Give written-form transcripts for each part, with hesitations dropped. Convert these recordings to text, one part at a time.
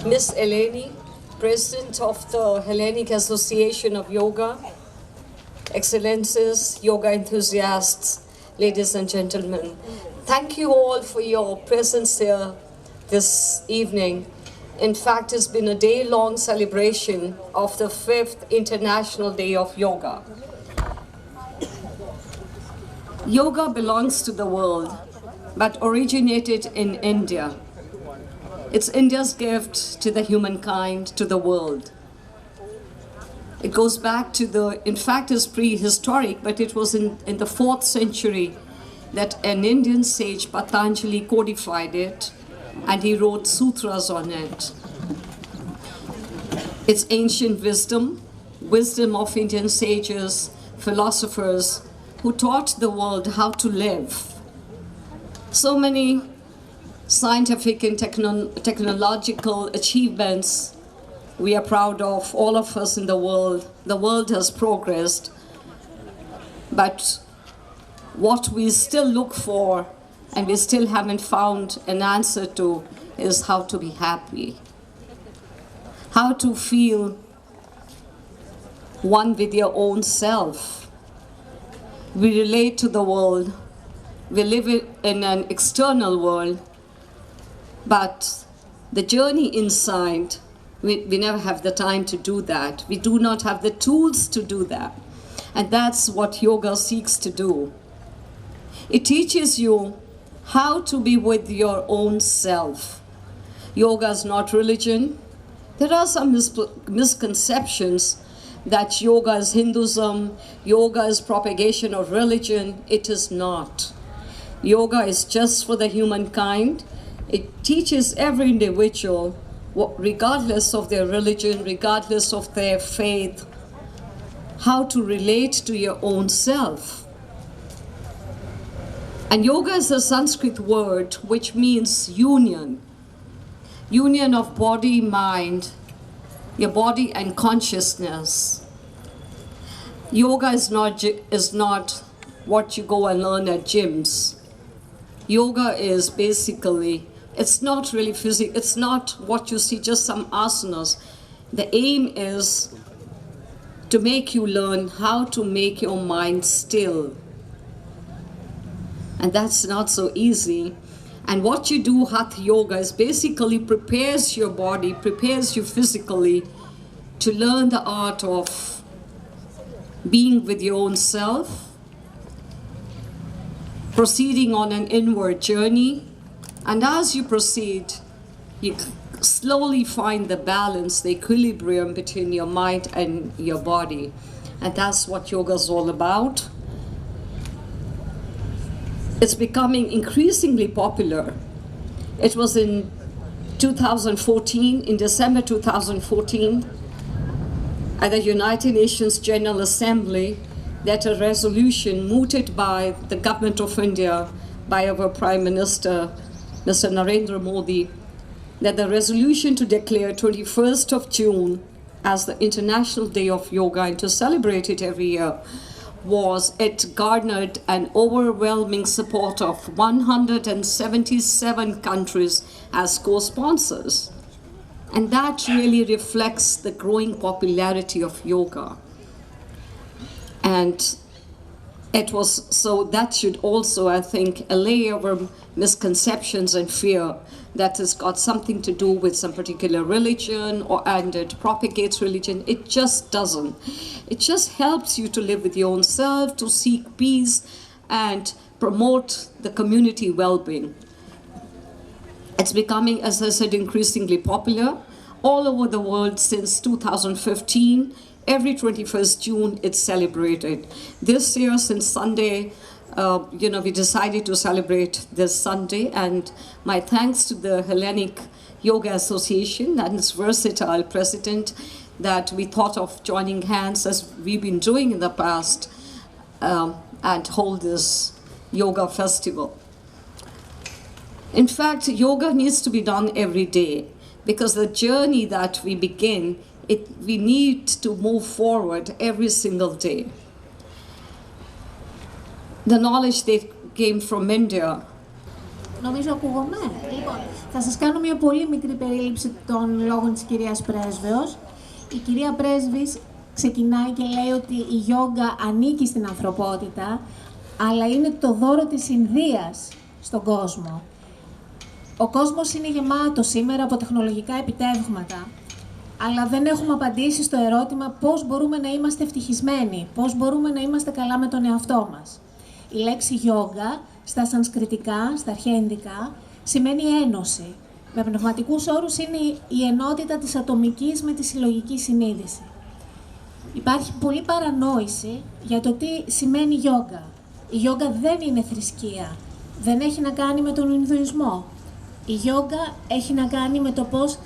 Miss Eleni, President of the Hellenic Association of Yoga, Excellencies, yoga enthusiasts, ladies and gentlemen. Thank you all for your presence here this evening. In fact, it's been a day-long celebration of the 5th International Day of Yoga. Yoga belongs to the world, but originated in India. It's India's gift to the humankind, to the world. It goes back to in fact, it's prehistoric, but it was in the 4th century that an Indian sage, Patanjali, codified it, and he wrote sutras on it. It's ancient wisdom of Indian sages, philosophers, who taught the world how to live. So many scientific and technological achievements we are proud of, all of us in the world. The world has progressed, but what we still look for and we still haven't found an answer to is how to be happy, how to feel one with your own self. We relate to the world, we live in an external world, but the journey inside, we never have the time to do that. We do not have the tools to do that. And that's what yoga seeks to do. It teaches you how to be with your own self. Yoga is not religion. There are some misconceptions that yoga is Hinduism, yoga is propagation of religion. It is not. Yoga is just for the humankind. It teaches every individual, regardless of their religion, regardless of their faith, how to relate to your own self. And yoga is a Sanskrit word which means union. Union of body, mind, your body and consciousness. Yoga is not what you go and learn at gyms. Yoga is basically, it's not really physical, it's not what you see, just some asanas. The aim is to make you learn how to make your mind still. And that's not so easy. And what you do, Hatha Yoga, is basically prepares your body, prepares you physically to learn the art of being with your own self, proceeding on an inward journey. And as you proceed, you slowly find the balance, the equilibrium between your mind and your body. And that's what yoga is all about. It's becoming increasingly popular. It was in 2014, in December 2014, at the United Nations General Assembly, that a resolution mooted by the government of India, by our Prime Minister, Mr. Narendra Modi, that the resolution to declare 21st of June as the International Day of Yoga and to celebrate it every year, it garnered an overwhelming support of 177 countries as co-sponsors. And that really reflects the growing popularity of yoga. And that should also, I think, allay our misconceptions and fear that it's got something to do with some particular religion and it propagates religion. It just doesn't. It just helps you to live with your own self, to seek peace and promote the community well-being. It's becoming, as I said, increasingly popular all over the world since 2015. Every 21st June, it's celebrated. This year, since Sunday, we decided to celebrate this Sunday, and my thanks to the Hellenic Yoga Association and its versatile president that we thought of joining hands, as we've been doing in the past, and hold this yoga festival. In fact, yoga needs to be done every day, because the journey that we begin, we need to move forward every single day. The knowledge that came from India Νομίζω ακούγομαι. Λοιπόν, θα σας κάνω μια πολύ μικρή περίληψη των λόγων της κυρίας Πρέσβεως. Η κυρία Πρέσβης ξεκινάει και λέει ότι η γιόγκα ανήκει στην ανθρωπότητα, αλλά είναι το δώρο της Ινδίας στον κόσμο. Ο κόσμος είναι γεμάτος σήμερα από τεχνολογικά επιτεύγματα, αλλά δεν έχουμε απαντήσει στο ερώτημα πώς μπορούμε να είμαστε ευτυχισμένοι, πώς μπορούμε να είμαστε καλά με τον εαυτό μας. Η λέξη γιόγκα στα σανσκριτικά, στα αρχαία Ινδικά, σημαίνει ένωση. Με πνευματικούς όρους είναι η ενότητα της ατομικής με τη συλλογική συνείδηση. Υπάρχει πολλή παρανόηση για το τι σημαίνει γιόγκα. Η γιόγκα δεν είναι θρησκεία, δεν έχει να κάνει με τον Ινδουισμό. Η γιόγκα έχει να κάνει με το πώς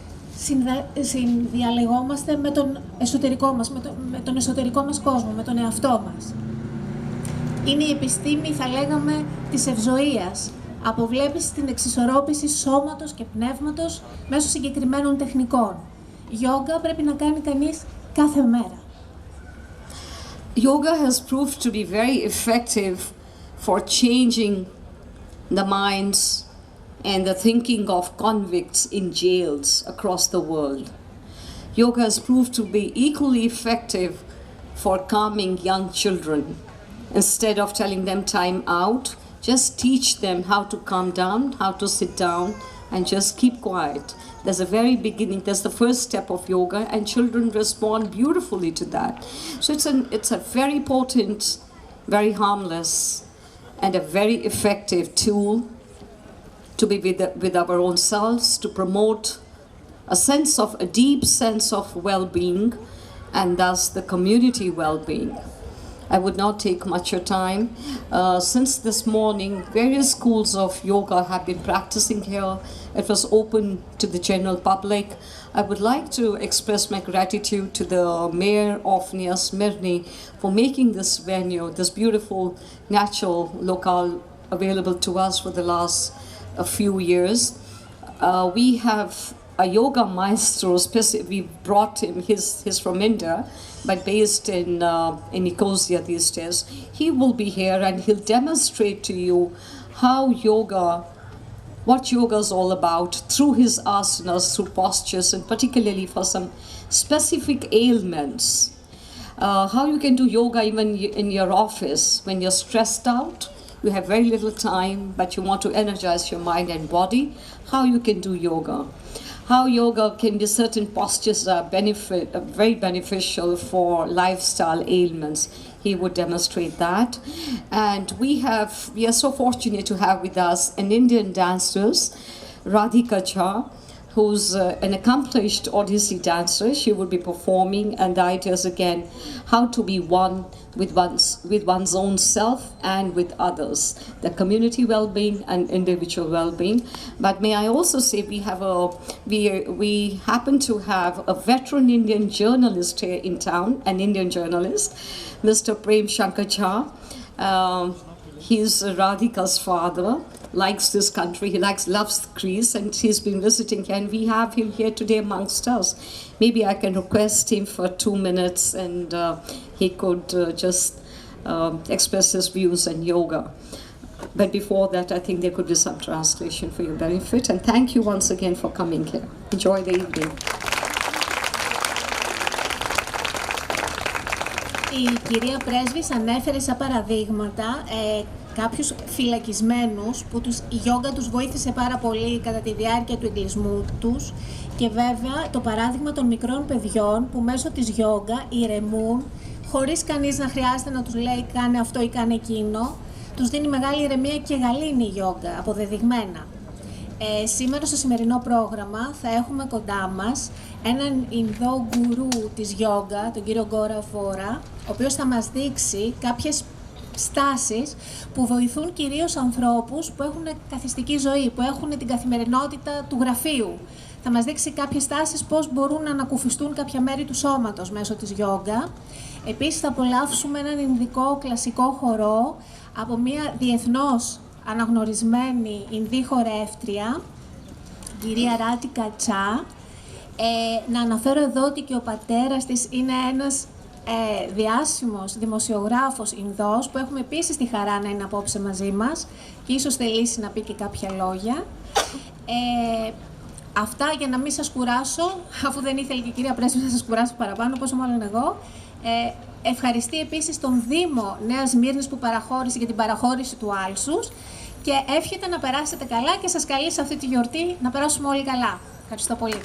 συνδιαλεγόμαστε με τον εσωτερικό μας, με τον εσωτερικό μας κόσμο, με τον εαυτό μας. Είναι η επιστήμη, θα λέγαμε, της ευζοίας. Αποβλέπεις την εξισορρόπηση σώματος και πνεύματος μέσω συγκεκριμένων τεχνικών. Γιόγκα πρέπει να κάνει κανείς κάθε μέρα. Yoga has proved to be very effective for changing the minds and the thinking of convicts in jails across the world. Yoga has proved to be equally effective for calming young children. Instead of telling them time out, just teach them how to calm down, how to sit down, and just keep quiet. There's a very beginning, there's the first step of yoga, and children respond beautifully to that. So it's a very potent, very harmless, and a very effective tool to be with our own selves, to promote a deep sense of well-being, and thus the community well-being. I would not take much of time. Since this morning, various schools of yoga have been practicing here. It was open to the general public. I would like to express my gratitude to the mayor of Nia Smyrni for making this venue, this beautiful natural locale available to us for the last few years. We have a yoga maestro, we brought him, he's from India, but based in Nicosia these days. He will be here and he'll demonstrate to you what yoga is all about through his asanas, through postures, and particularly for some specific ailments. How you can do yoga even in your office when you're stressed out, you have very little time, but you want to energize your mind and body, how you can do yoga. How yoga can be certain postures are very beneficial for lifestyle ailments. He would demonstrate that. And we are so fortunate to have with us an Indian dancer, Radhika Jha, who's an accomplished Odissi dancer. She will be performing, and the idea is again how to be one with one's own self and with others, the community well-being and individual well-being. But may I also say we happen to have a veteran Indian journalist here in town, an Indian journalist, Mr. Prem Shankar Jha. He's Radhika's father, likes this country, he loves Greece, and he's been visiting here, and we have him here today amongst us. Maybe I can request him for 2 minutes, and he could just express his views on yoga. But before that, I think there could be some translation for your benefit, and thank you once again for coming here. Enjoy the evening. Η κυρία Πρέσβης ανέφερε σαν παραδείγματα κάποιους φυλακισμένους που η γιόγκα τους βοήθησε πάρα πολύ κατά τη διάρκεια του εγκλεισμού τους, και βέβαια το παράδειγμα των μικρών παιδιών που μέσω της γιόγκα ηρεμούν χωρίς κανείς να χρειάζεται να τους λέει κάνε αυτό ή κάνε εκείνο. Τους δίνει μεγάλη ηρεμία και γαλήνη η γιόγκα, αποδεδειγμένα. Σήμερα στο σημερινό πρόγραμμα θα έχουμε κοντά μας έναν Ινδό γκουρού της γιόγκα, τον κύριο Γκόρα Φόρα, ο οποίος θα μας δείξει κάποιες στάσεις που βοηθούν κυρίως ανθρώπους που έχουν καθιστική ζωή, που έχουν την καθημερινότητα του γραφείου. Θα μας δείξει κάποιες στάσεις πώς μπορούν να ανακουφιστούν κάποια μέρη του σώματος μέσω της γιόγκα. Επίσης θα απολαύσουμε έναν Ινδικό κλασικό χορό από μια διεθνώς αναγνωρισμένη Ινδή χορεύτρια, κυρία Ράτικα Τσά. Να αναφέρω εδώ ότι και ο πατέρας της είναι ένας διάσημος δημοσιογράφος Ινδός, που έχουμε επίσης τη χαρά να είναι απόψε μαζί μας και ίσως θελήσει να πει και κάποια λόγια. Αυτά για να μην σας κουράσω, αφού δεν ήθελε και η κυρία Πρέσβη να σας κουράσω παραπάνω, πόσο μάλλον εγώ. Ευχαριστεί επίσης τον Δήμο Νέας Σμύρνης που παραχώρησε για την παραχώρηση του άλσους και εύχεται να περάσετε καλά και σας καλεί σε αυτή τη γιορτή να περάσουμε όλοι καλά. Ευχαριστώ πολύ.